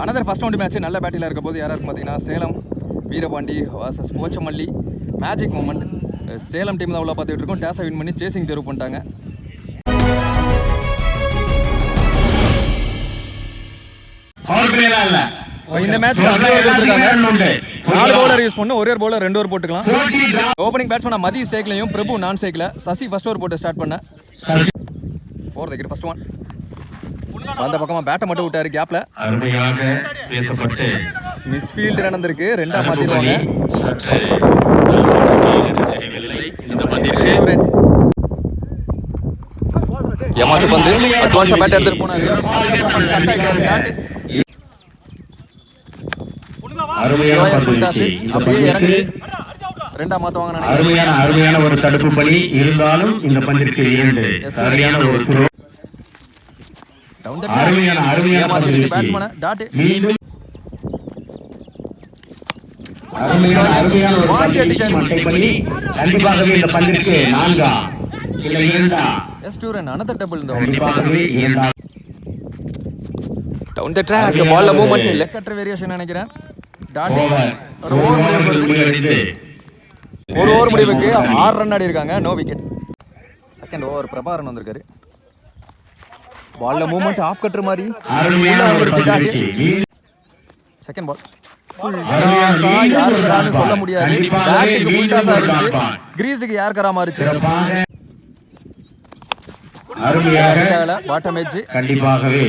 Another first round match நல்ல பேட்டில் இருக்க போது யாராருக்கு பார்த்தீங்கன்னா சேலம் வீரபாண்டி vs போச்சமல்லி மேஜிக் மூமெண்ட். சேலம் டீம் தான் உள்ள பார்த்துட்டு இருக்கோம். டேஸை வின் பண்ணி சேசிங் தேர்வு பண்ணிட்டாங்க. இந்த மேட்ச் 4 பவுலர் யூஸ் பண்ணு, ஒரே பவுலர் 2 ஓவர் போட்டுக்கலாம். ஓப்பனிங் பேட்ஸ்மேன் மதி ஸ்டேக்லையும் பிரபு நான் ஸ்டேக்ல சசி ஃபர்ஸ்ட் ஓவர் போட்டு ஸ்டார்ட் பண்ண போறதுக்கு ஃபர்ஸ்ட் ஒன் அந்த பக்கமா பேட்டை மட்டும் விட்டாரு கேப்ல. மிஸ்ஃபீல்ட் நடந்திருக்கு. ரெண்டா மாத்திடுவாங்க. ஏமாத்து பந்து அட்வான்ஸா பேட் எடுத்துட்டு போனாரு. அருமையான ஒரு தடுப்பு பணி இருந்தாலும் இந்த பந்திற்கு 2 சரியான ஒரு த்ரோ. கண்டிப்பாகவே இந்த பந்திற்கு 4 இல்ல 2 another double down the track ball movement leg cutter variation நினைக்கிறேன். டாட் ஒரு ஓவர் முடிவுக்கு 6 ரன் ஆடி இருக்காங்க. No wicket. செகண்ட் ஓவர் பிரபாரன் வந்திருக்காரு. பால்ல மூவ்மெண்ட் ஆஃப் கட்டர் மாதிரி செகண்ட் பால் ஃபுல் டாஸா யார் கரான்னு சொல்ல முடியாது. பேட்டிங்க்கு ஃபுல் டாஸா இருந்துச்சு. கிரீஸுக்கு யார் கரா மாறிச்சு. அருமையாக பாட்டம் எட்ஜ் கண்டிப்பாகவே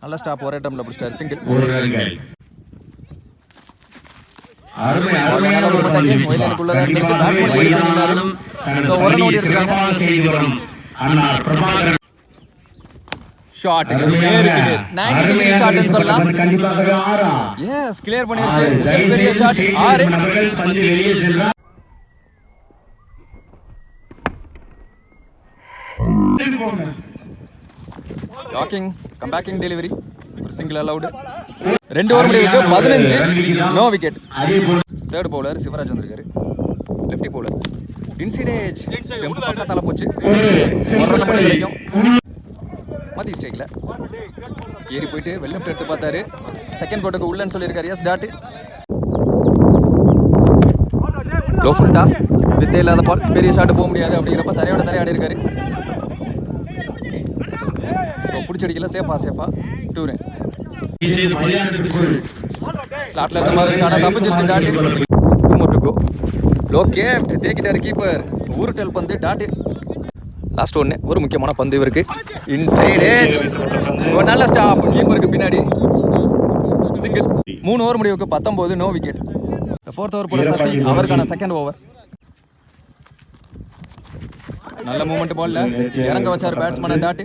நல்ல ஸ்டாப் ஒரே டைம்ல பிடிச்சாரு. சிங்கிள் ஒரு ரன்கள். அருமையான ஒரு பந்து ஒயிலனுக்குள்ளதா இருக்கு. பேட்ஸ்மேன் வெளிய நின்னாரு. சோ ஒரு ரன் ஓடி இருக்காங்க. அன்னார் பிரபாகரன் ஷாட் நேருக்கு 90 டிகிரி ஷாட் ன்னு சொல்லலாம். கண்டிப்பாகவே 6 எஸ் கிளியர் பண்ணிருச்சு. பெரிய ஷாட் 6 நபர்கள் பந்து வெளியே சென்றார். டாக்கிங் கம்பேக்கிங் டெலிவரி ஒரு சிங்கிள் அலவுட். 2 ஓவர் முடிவுக்கு 15 no wicket. Third bowler Sivaraj வந்திருக்காரு. லெஃப்டி பவுலர் இன்சிடேஜ் ஸ்டெம்ப் பக்கத்தால போச்சு. ஒரு ரன் மட்டும் கிடைக்கும். மதி ஸ்டேக்ல ஏறி போயிட்டு வெல் லெஃப்ட் எடுத்து பார்த்தாரு. செகண்ட் கோட்டுக்கு உள்ளன்னு சொல்லியிருக்காரு. Yes dot low full toss வித்தே இல்லாத பால். பெரிய ஷாட் போக முடியாது அப்படிங்கிறப்ப தரையோட தரையாடி இருக்காரு. பிடிச்சடிக்கல. சேஃபா 2 ரன் ஸ்லாட்ல இருந்த மாதிரி சாடா தப்பிச்சிருச்சு. Dot 2 more to go. Low kept தேக்கிட்டாரு கீப்பர். ஊருட்டல் பந்து டாட். லாஸ்ட் ஒன்று ஒரு முக்கியமான பந்து இவருக்கு. இன்சைடு ஒரு நல்ல ஸ்டாப் கீப்பருக்கு பின்னாடி. சிங்கிள். 3 ஓவர் முடிவுக்கு 19 நோ விக்கெட். ஃபோர்த் ஓவர் போட சசி அவருக்கான செகண்ட் ஓவர். நல்ல மூமெண்ட் பால்ல இறங்க வச்சாரு batsman dot.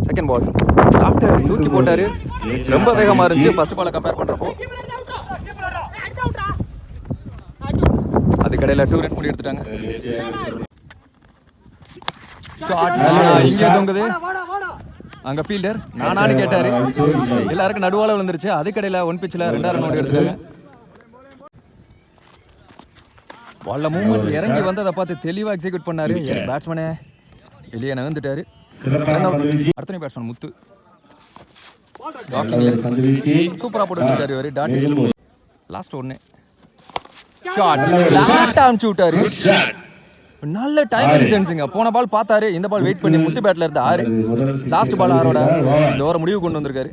Second ball after தூக்கி போட்டாரு. ரொம்ப வேகமா இருந்துச்சு ஃபர்ஸ்ட் பாலை கம்பேர் பண்றப்போ. அது கடையில் 2 ரன் முடி எடுத்துட்டாங்க. இங்கே தொங்குது அங்க ஃபீல்டர் நானானு கேட்டாரு. எல்லாருக்கும் நடுவால விழுந்துருச்சு. அது கடையில் 1 பிச்சில் 2 ரன் முடி எடுத்துட்டாங்க. பால்ல மூவ்மெண்ட் இறங்கி வந்ததை பார்த்து தெளிவா எக்ஸிக்யூட் பண்ணாரு. எஸ் பேட்ஸ்மேனே வெளியே நகர்ந்துட்டாரு. அடுத்த பேட்ஸ்மேன் முத்து சூப்பரா போட்டுருக்காரு இவரு. டாட் லாஸ்ட் ஒன்னு ஷாட் லாஸ்ட் ஆம் ஷூட்டாரு. நல்ல டைமிங் சென்ஸுங்க. போன பால் பார்த்தாரு. இந்த பால் வெயிட் பண்ணி முத்து பேட்ல இருந்த 6 லாஸ்ட் பால் 6ஓட இந்த ஓவர முடிவு கொண்டு வந்திருக்காரு.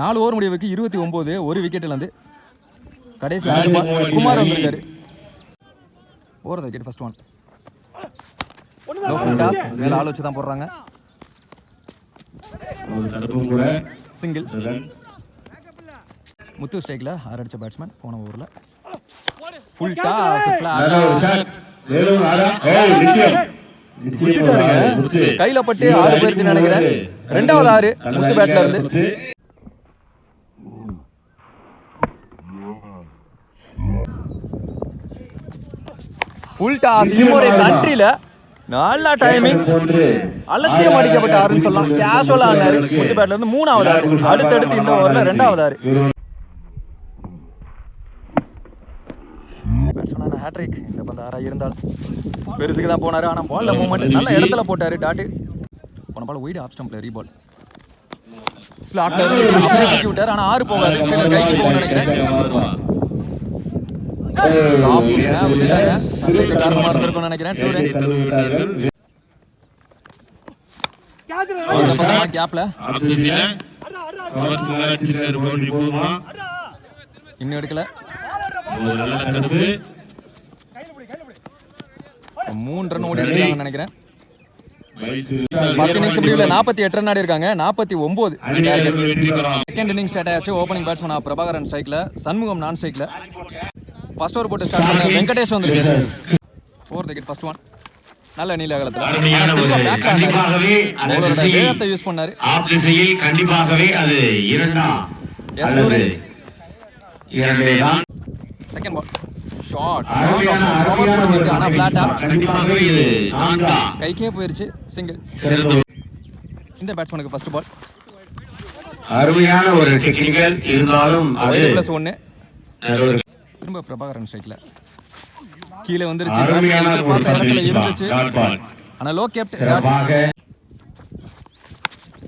நாலு ஓவர் முடிவுக்கு 29 ஒரு விக்கெட்ல இருந்து கடைசி குமார் வந்திருக்காரு. Over wicket first one. No full toss மேல ஆள் வச்சு தான் போடுறாங்க. சிங்கிள். முத்து ஸ்ட்ரைக்ல 6 அடிச்ச பேட்ஸ்மேன் போன ஓவர்ல. ஃபுல் டாஸ் கையில பட்டு 6 போயிருச்சு நினைக்கிறேன். ரெண்டாவது 6 முத்து பேட்ல இருந்து. ஃபுல் டாஸ் இமோரே கண்ட்ரில நல்ல டைமிங். அலட்சியம் அடிக்கப்பட்ட 6ன்னு சொல்லலாம். கேஷுவலா ஆனாரு. முத்து பேட்ல இருந்து 3வது 6. அடுத்தடுத்து இந்த ஓவர்ல 2வது 6. பேட்ஸ்மேனான ஹேட்ரிக். இந்த பந்து 6 இருந்தால் பெருசுக்கு தான் போனார். ஆனால் பால்ல மூவ்மெண்ட் நல்ல இடத்துல போட்டார். டாட்டு போன பால் ஒய்டு ஆஃப் ஸ்டம்பில் ரீபால் ஸ்லாட்ல அப்படியே தூக்கி விட்டார். ஆனால் 6 போகாது, கைக்கு போகணும்னு நினைக்கிறேன். காரணமாக இருந்திருக்கும்னு நினைக்கிறேன். கேப்ல இன்னும் எடுக்கல. 3 ரன் ஓடி இருக்காங்கன்னு நினைக்கிறேன். ஃபர்ஸ்ட் இன்னிங்ஸ் முடிவில் 48 ரன் ஆடி இருக்காங்க. 49 செகண்ட் இன்னிங்ஸ் ஸ்டார்ட் ஆயாச்சு. ஓப்பனிங் பேட்ஸ்மேன் பிரபாகரன் ஸ்ட்ரைக்ல, சண்முகம் நான் ஸ்ட்ரைக்ல. ஃபர்ஸ்ட் ஓவர் போட்டு ஸ்டார்ட் பண்ண வெங்கடேஷ் வந்திருக்காரு. 4th wicket first one. நல்ல நீல அகலத்துல வேகத்தை யூஸ் பண்ணாரு. செகண்ட் பால் ஷாட் கைக்கே போயிருச்சு. சிங்கிள். இந்த பேட்ஸ்மேனுக்கு ஃபர்ஸ்ட் பால் அருமையான ஒரு டெக்னிக்கல் இருந்தாலும் +1. திரும்ப பிரபாகரன் ஸ்ட்ரைக்ல கீழே வந்துருச்சு. பார்த்த இடத்துல இருந்துச்சு. ஆனா லோ கேப்ட்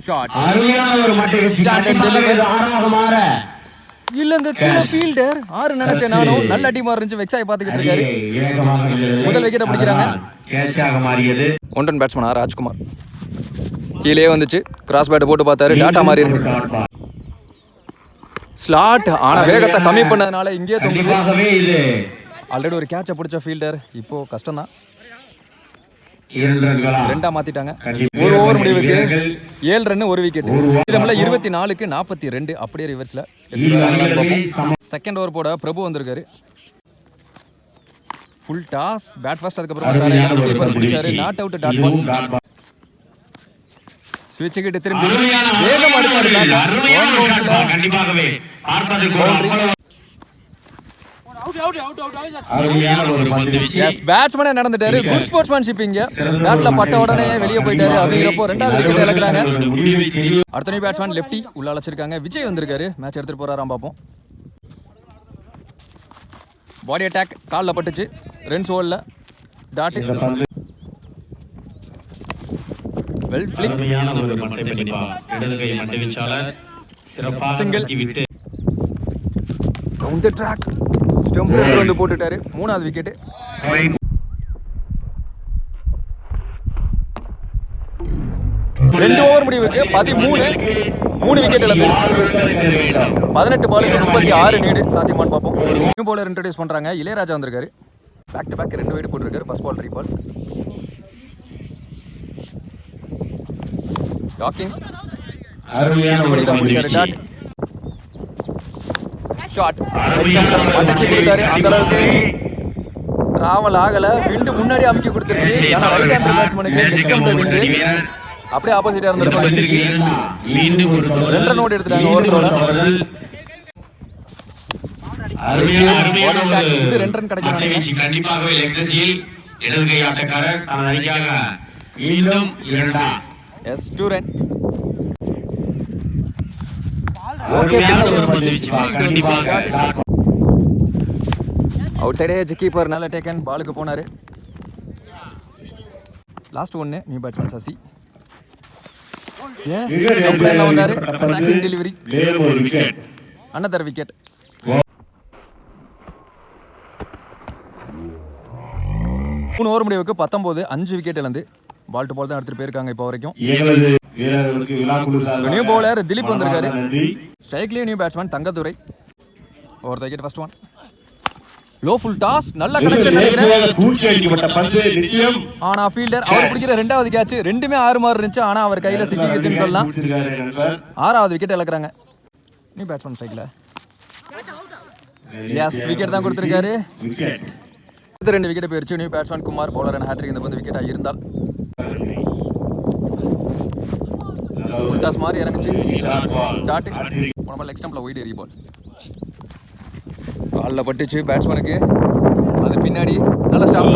ஷாட். அருமையான ஒரு இல்லங்க கீழே ஃபீல்டர் 6 நினைச்சேன் நானும். நல்ல டீமா இருந்துச்சு. வெக்ஸாய் பாத்துக்கிட்டு இருக்காரு. முதல் விக்கெட் பிடிக்கிறாங்க. ஒன் ரன் பேட்ஸ்மேன் ராஜ்குமார் கீழே வந்துச்சு. கிராஸ் பேட் போட்டு பார்த்தாரு. டாட்டா மாறி இருக்கு. ஸ்லாட். ஆனா வேகத்தை கம்மி பண்ணதுனால இங்கே தொங்குது. ஆல்ரெடி ஒரு கேட்சை பிடிச்ச ஃபீல்டர். இப்போ கஷ்டம் தான். 2 மாத்திட்டாங்க. ஒரு ஓவர் முடிவுக்கு 7 ரன் 1 விக்கெட். இதுல 24க்கு 42 அப்படியே ரிவர்ஸ்ல. செகண்ட் ஓவர் போட பிரபு வந்திருக்காரு. Full toss bat first. அதுக்கப்புறம் பிடிச்சாரு. Not out. டாட் பால் ஸ்விட்ச் கிட்ட திரும்பி வேகம் பேட்ஸ்மேனே நடந்துட்டாரு. Good sportsmanship. இங்க பேட்ல பட்ட உடனே வெளியே போயிட்டாரு. அப்படிங்கிறப்போ 2வது விக்கெட் இழக்கிறாங்க. அடுத்த நியூ பேட்ஸ்மேன் லெஃப்டி உள்ள அழைச்சிருக்காங்க. விஜய் வந்திருக்காரு. மேட்ச் எடுத்துட்டு போறாராம் பார்ப்போம். பாடி அட்டாக் கால்ல பட்டுச்சு. ரன்ஸ் ஓடல. Dot well flick. Single. Down the track stump வந்து போட்டுட்டாரு. 3வது விக்கெட். ரெண்டு ஓவர் முடிவுக்கு 13 3 விக்கெட் இழந்து 18 பாலுக்கு 36 நீடு சாத்தியமானு பார்ப்போம். நியூ பவுலர் இன்ட்ரோடியூஸ் பண்றாங்க. இளையராஜா வந்திருக்காரு. பேக் டு பேக் 2 வைடு போட்டிருக்காரு. ஃபர்ஸ்ட் பால் ரீபால். டாக்கிங் ஷாட். அடக்கி கொடுத்தாரு. அந்த அளவுக்கு டிராவல் ஆகல. விண்டு முன்னாடி அமுக்கி கொடுத்துருச்சு. ஆனா ரைட் ஹேண்ட் பேட்ஸ்மேனுக்கு நெக்ஸ்ட் டைம் விண்டு அப்படியே ஆப்போசிட்டா இருந்திருக்கும். 2 ரன் ஓடி எடுத்துட்டாங்க ஓவரோட. இது 2 ரன் கிடைக்கும். கண்டிப்பாகவே லெக்ஸில் இடதுகை ஆட்டக்காரர் தனது அணிக்காக மீண்டும் 2 ரன். அவுட் சைடே கீப்பர் நல்ல டேக்கன். பாலுக்கு போனாரு. Last 1 new batsman Sasi. Yes ஸ்டம்ப்ல வந்தாரு. Attacking delivery. another wicket. மூணு ஓவர் முடிவுக்கு 19 5 விக்கெட் இழந்து பால் டு பால் தான் எடுத்துட்டு போயிருக்காங்க இப்போ வரைக்கும். நியூ பவுலர் திலீப் வந்திருக்காரு. ஸ்ட்ரைக்லயே new batsman Thangadurai. Over the wicket first one. Low full toss. நல்ல கனெக்ஷன் நினைக்கிறேன். ஆனா ஃபீல்டர் அவர் பிடிக்கிற 2வது கேட்ச் ரெண்டுமே 6 மார் இருந்துச்சு. ஆனா அவர் கையில சிக்கிக்கிச்சுன்னு சொல்லலாம். 6வது விக்கெட் இழக்கிறாங்க. நியூ பேட்ஸ்மேன் ஸ்ட்ரைக்ல. எஸ் விக்கெட் தான் கொடுத்திருக்காரு. 2 விக்கெட் போயிருச்சு. New batsman Kumar bowler and hattrick இந்த பந்து விக்கெட்டா இருந்தால் ஃபுல் டாஸ் மாதிரி இறங்குச்சு. டாட் போன பால் லெக் ஸ்டம்ப்ல ஒயிட் ரீபால். காலில் பட்டுச்சு பேட்ஸ்மேனுக்கு. அது பின்னாடி நல்ல ஸ்டாப்.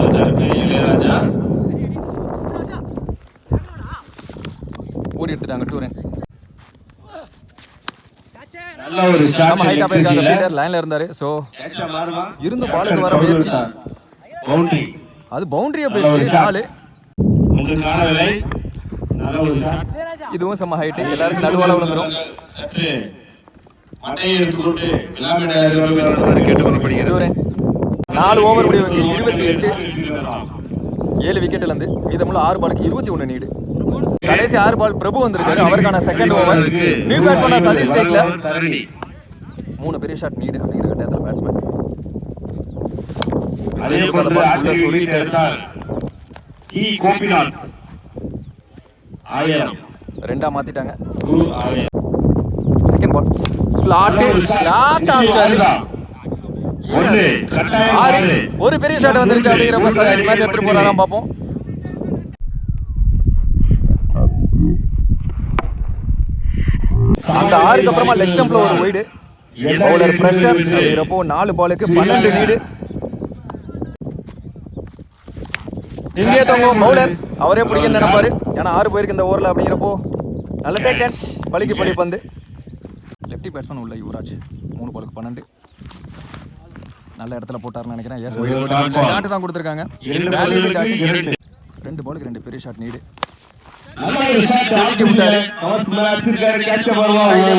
ஓடி எடுத்துட்டாங்க 2 ரன். நல்ல ஒரு நம்ம ஹைட்டா போயிருக்காங்க ஃபீல்டர் லைன்ல இருந்தாரு சோ இருந்து பாலுக்கு வர முயற்சி பவுண்டரி அது பவுண்டரியா போயிடுச்சு நாலு உங்களுக்கு காணவில்லை நல்ல ஒரு ஷாட் இதுவும் செம்ம ஹைட் எல்லாருக்கும் நடுவால விழுந்துரும் சற்று மட்டையை எடுத்துக்கொண்டு விளையாட கேட்டுக்கொள்ளப்படுகிறது இதுவரை 4 ஓவர் முடிவுக்கு 28 7 விக்கெட்ல இருந்து மீதமுள்ள 6 பாலுக்கு 21 நீடு கடைசி 6 பால் பிரபு வந்திருக்காரு அவருக்கான second over new batsman Sathish ஸ்ட்ரைக்ல 3 பெரிய ஷாட் நீடு அப்படிங்கிற கட்டத்துல பேட்ஸ்மேன் அதே போன்று ஆர்டிவி விக்கெட் எடுத்தார் கோபிநாத் 1000 ரெண்டா மாத்திட்டாங்க 1000 செகண்ட் பால் ஸ்லாட் ஆச்சாரு ஒன்று கட்டாயம் ஆறு ஒரு பெரிய ஷாட் வந்துருச்சு அப்படிங்கிறப்ப சதீஷ் மேட்ச் எடுத்துட்டு போறாராம் பாப்போம் அந்த 6க்கு அப்புறமா லெக் ஸ்டம்ப்ல ஒரு வைடு பவுலர் பிரஷர் அப்படிங்கிறப்போ 4 பாலுக்கு 12 நீடு இங்கே தோங்கும் பவுலர் அவரே பிடிக்க நினைப்பாரு ஏன்னா 6 போயிருக்கு இந்த ஓவரில் அப்படிங்கிறப்போ நல்ல டேக்கன் பலிக்கு பலி பந்து லெஃப்டி பேட்ஸ்மேன் உள்ள யுவராஜ் 3 பாலுக்கு 12 நல்ல இடத்துல போட்டாருன்னு நினைக்கிறேன் எஸ் டாட் தான் கொடுத்துருக்காங்க 2 பாலுக்கு 2 பெரிய ஷாட் நீடு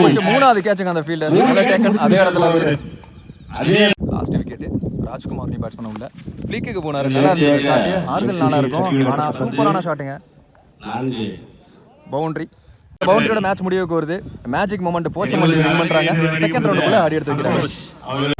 கொஞ்சம் 3வது கேட்சுங்க அந்த ஃபீல்டர் நல்ல டேக்கன் அதே இடத்துல லாஸ்ட் விக்கெட் ராஜ்குமார் நீ பேட்ஸ்மேன் உள்ள ஃபிளிக்கு போனாரு நல்லா இருந்துச்சு ஷாட் ஆறுதல் நல்லா இருக்கும் ஆனா சூப்பரான ஷாட்டுங்க பவுண்டரியோட மேட்ச் முடிவுக்கு வருது மேஜிக் மொமெண்ட் போச்சமல்லி வின் பண்றாங்க செகண்ட் ரவுண்டுக்குள்ள ஆடி எடுத்து வைக்கிறாங்க